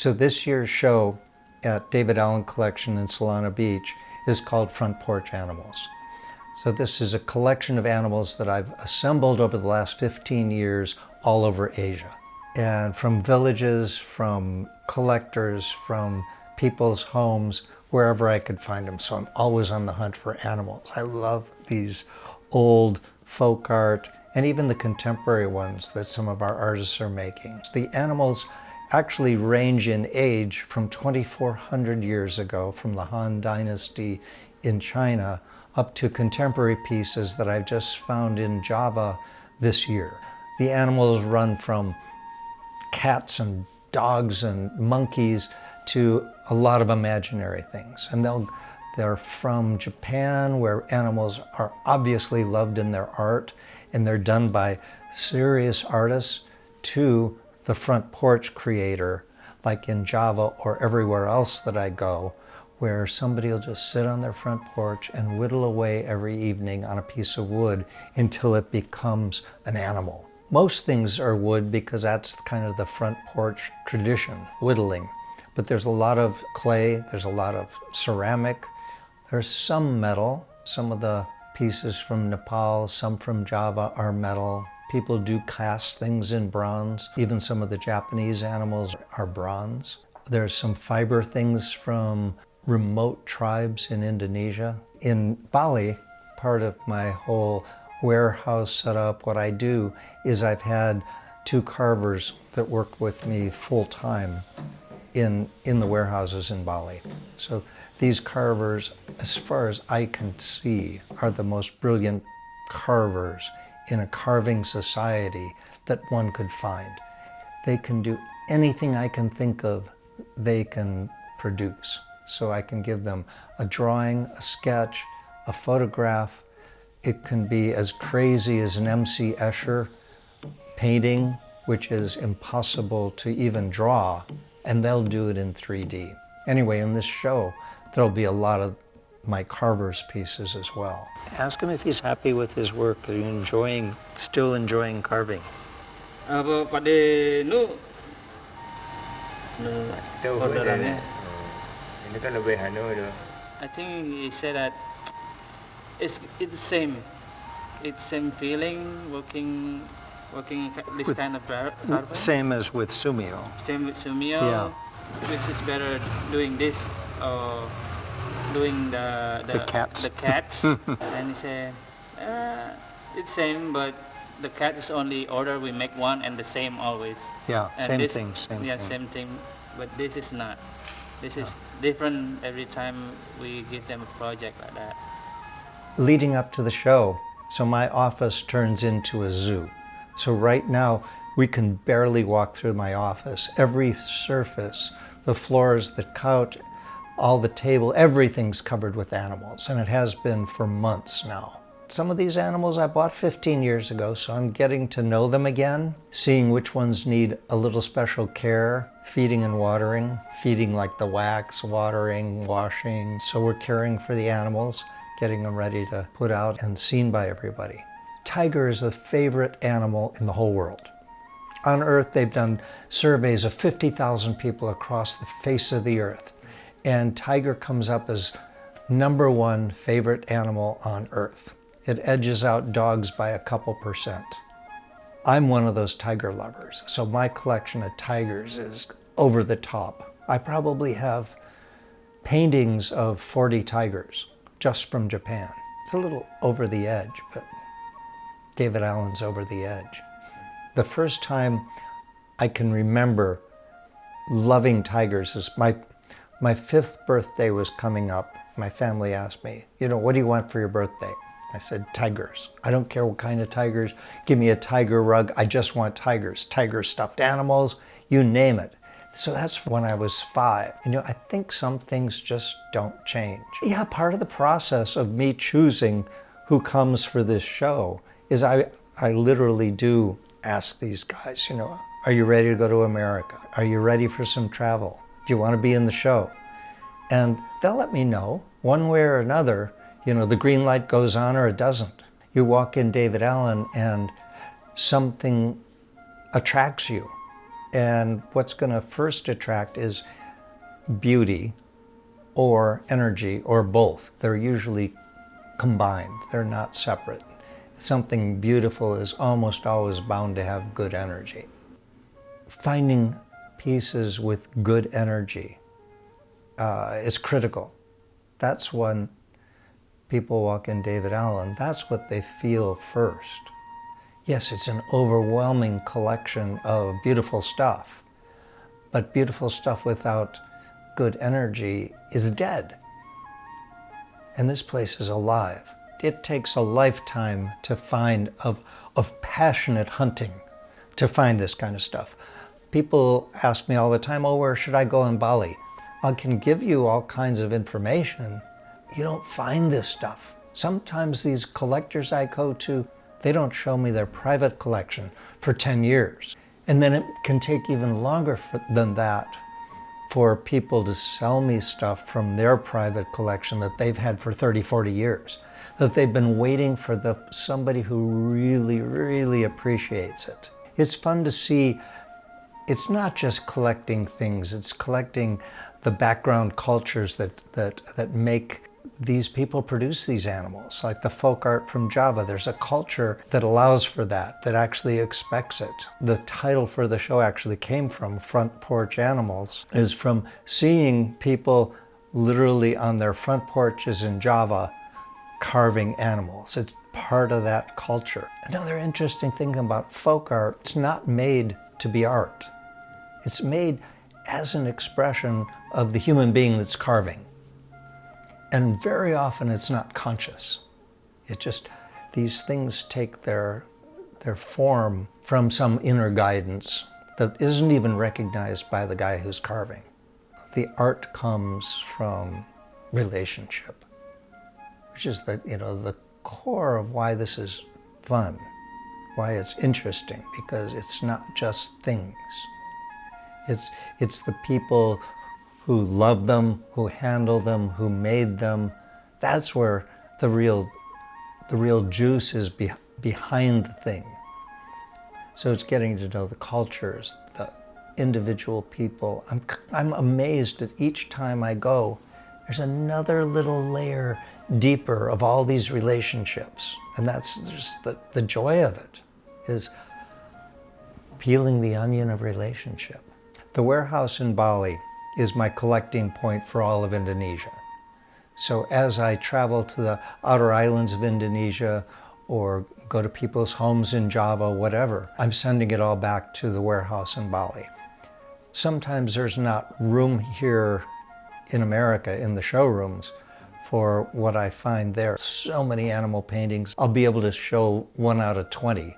So this year's show at David Allen Collection in Solana Beach is called Front Porch Animals. So this is a collection of animals that I've assembled over the last 15 years all over Asia. And from villages, from collectors, from people's homes, wherever I could find them. So I'm always on the hunt for animals. I love these old folk art and even the contemporary ones that some of our artists are making. The animals actually range in age from 2,400 years ago, from the Han Dynasty in China, up to contemporary pieces that I've just found in Java this year. The animals run from cats and dogs and monkeys to a lot of imaginary things. And they're from Japan, where animals are obviously loved in their art, and they're done by serious artists, to the front porch creator, like in Java or everywhere else that I go, where somebody will just sit on their front porch and whittle away every evening on a piece of wood until it becomes an animal. Most things are wood because that's kind of the front porch tradition, whittling. But there's a lot of clay, there's a lot of ceramic, there's some metal. Some of the pieces from Nepal, some from Java are metal. People do cast things in bronze. Even some of the Japanese animals are bronze. There's some fiber things from remote tribes in Indonesia. In Bali, part of my whole warehouse setup, what I do is I've had 2 carvers that work with me full-time in the warehouses in Bali. So these carvers, as far as I can see, are the most brilliant carvers in a carving society that one could find. They can do anything I can think of, they can produce. So I can give them a drawing, a sketch, a photograph. It can be as crazy as an M.C. Escher painting, which is impossible to even draw, and they'll do it in 3D. Anyway, in this show, there'll be a lot of my carver's pieces as well. Ask him if he's happy with his work. Are you still enjoying carving? Pak De orderannya. Ini kan lebih tu. I think he said that it's the same. It's same feeling working this With, kind of carving. Same as with Sumio. Same with Sumio. Yeah. Which is better doing this or doing the cats. The cats. And he said, it's same, but the cat is only order. We make one and the same always. Yeah, and same this, thing, same yeah, thing. same thing. But this is not. This is different every time we give them a project like that. Leading up to the show, so my office turns into a zoo. So right now, we can barely walk through my office. Every surface, the floors, the couch, all the table, everything's covered with animals, and it has been for months now. Some of these animals I bought 15 years ago, so I'm getting to know them again, seeing which ones need a little special care, feeding and watering, feeding like the wax, watering, washing. So we're caring for the animals, getting them ready to put out and seen by everybody. Tiger is the favorite animal in the whole world. On Earth, they've done surveys of 50,000 people across the face of the earth, and tiger comes up as #1 favorite animal on Earth. It edges out dogs by a couple %. I'm one of those tiger lovers, so my collection of tigers is over the top. I probably have paintings of 40 tigers just from Japan. It's a little over the edge, but David Allen's over the edge. The first time I can remember loving tigers is my 5th birthday was coming up. My family asked me, what do you want for your birthday? I said, tigers. I don't care what kind of tigers. Give me a tiger rug. I just want tigers. Tiger stuffed animals, you name it. So that's when I was 5. I think some things just don't change. Yeah, part of the process of me choosing who comes for this show is I literally do ask these guys, are you ready to go to America? Are you ready for some travel? Do you want to be in the show? And they'll let me know one way or another. The green light goes on or it doesn't. You walk in David Allen and something attracts you. And what's going to first attract is beauty or energy or both. They're usually combined. They're not separate. Something beautiful is almost always bound to have good energy. Finding pieces with good energy is critical. That's when people walk in David Allen, that's what they feel first. Yes, it's an overwhelming collection of beautiful stuff, but beautiful stuff without good energy is dead. And this place is alive. It takes a lifetime to find of passionate hunting to find this kind of stuff. People ask me all the time, oh, where should I go in Bali? I can give you all kinds of information. You don't find this stuff. Sometimes these collectors I go to, they don't show me their private collection for 10 years. And then it can take even longer than that for people to sell me stuff from their private collection that they've had for 30, 40 years, that they've been waiting for somebody who really, really appreciates it. It's fun to see. It's not just collecting things, it's collecting the background cultures that make these people produce these animals. Like the folk art from Java, there's a culture that allows for that actually expects it. The title for the show actually came from Front Porch Animals, is from seeing people literally on their front porches in Java carving animals. It's part of that culture. Another interesting thing about folk art, it's not made to be art. It's made as an expression of the human being that's carving. And very often it's not conscious. It just, these things take their form from some inner guidance that isn't even recognized by the guy who's carving. The art comes from relationship, which is the core of why this is fun, why it's interesting, because it's not just things. It's the people who love them, who handle them, who made them. That's where the real juice is behind the thing. So it's getting to know the cultures, the individual people. I'm amazed that each time I go, there's another little layer deeper of all these relationships. And that's just the joy of it, is peeling the onion of relationship. The warehouse in Bali is my collecting point for all of Indonesia. So as I travel to the outer islands of Indonesia or go to people's homes in Java, whatever, I'm sending it all back to the warehouse in Bali. Sometimes there's not room here in America in the showrooms for what I find there. So many animal paintings. I'll be able to show 1 out of 20.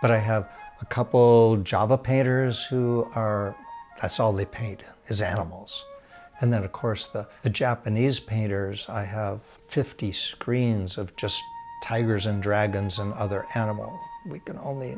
But I have a couple Java painters who that's all they paint, is animals. And then, of course, the Japanese painters, I have 50 screens of just tigers and dragons and other animals. We can only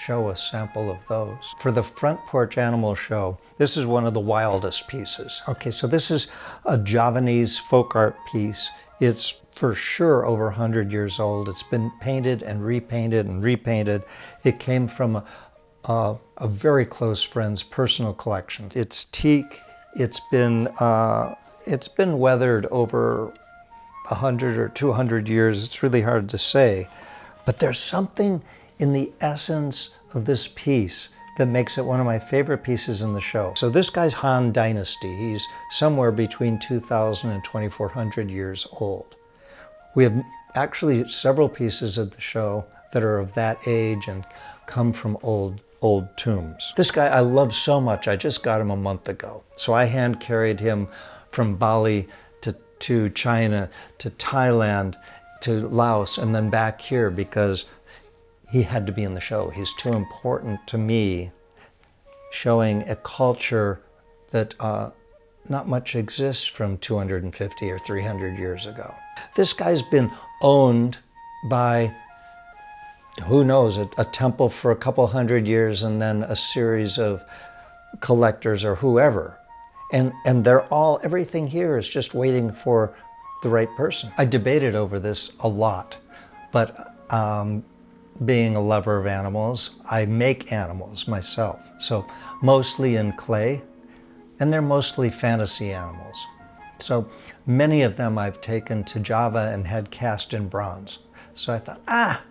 show a sample of those. For the Front Porch Animal Show, this is one of the wildest pieces. Okay, so this is a Javanese folk art piece. It's for sure over 100 years old. It's been painted and repainted and repainted. It came from a very close friend's personal collection. It's teak. It's been weathered over 100 or 200 years. It's really hard to say, but there's something in the essence of this piece that makes it one of my favorite pieces in the show. So this guy's Han Dynasty. He's somewhere between 2,000 and 2,400 years old. We have actually several pieces of the show that are of that age and come from old tombs. This guy I love so much, I just got him a month ago. So I hand carried him from Bali to China, to Thailand, to Laos, and then back here because he had to be in the show. He's too important to me, showing a culture that not much exists from 250 or 300 years ago. This guy's been owned by, who knows, a temple for a couple hundred years and then a series of collectors or whoever. And they're all, everything here is just waiting for the right person. I debated over this a lot, but being a lover of animals, I make animals myself. So mostly in clay, and they're mostly fantasy animals. So many of them I've taken to Java and had cast in bronze. So I thought,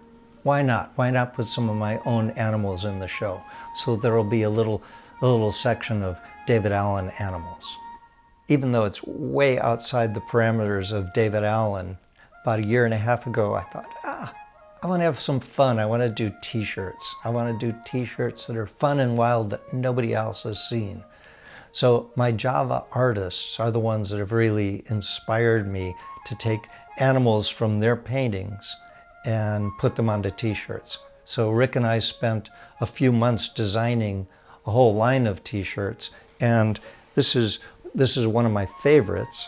why not? Why not put some of my own animals in the show? So there will be a little section of David Allen animals. Even though it's way outside the parameters of David Allen, about a year and a half ago, I thought, I want to have some fun. I want to do t-shirts. I want to do t-shirts that are fun and wild that nobody else has seen. So my Java artists are the ones that have really inspired me to take animals from their paintings and put them onto t-shirts. So Rick and I spent a few months designing a whole line of t-shirts, and this is one of my favorites,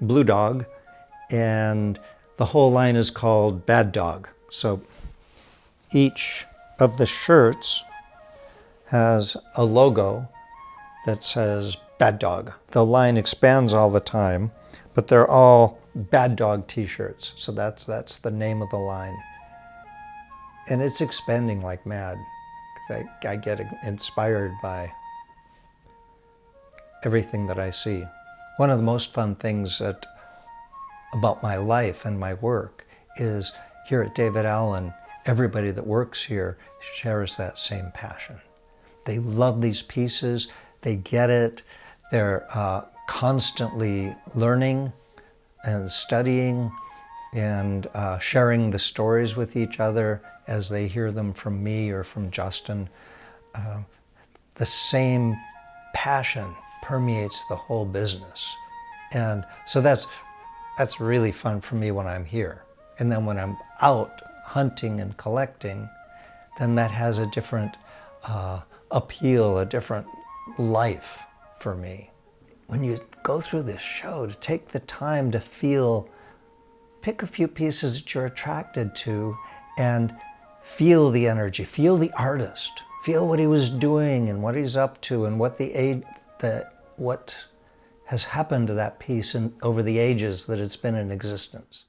Blue Dog, and the whole line is called Bad Dog. So each of the shirts has a logo that says Bad Dog. The line expands all the time, but they're all Bad Dog t-shirts. So that's the name of the line. And it's expanding like mad, because I get inspired by everything that I see. One of the most fun things about my life and my work is here at David Allen, everybody that works here shares that same passion. They love these pieces, they get it, they're constantly learning and studying and sharing the stories with each other as they hear them from me or from Justin. The same passion permeates the whole business. And so that's really fun for me when I'm here. And then when I'm out hunting and collecting, then that has a different appeal, a different life for me. When you go through this show, to take the time to pick a few pieces that you're attracted to and feel the energy, feel the artist, feel what he was doing and what he's up to and what has happened to that piece over the ages that it's been in existence.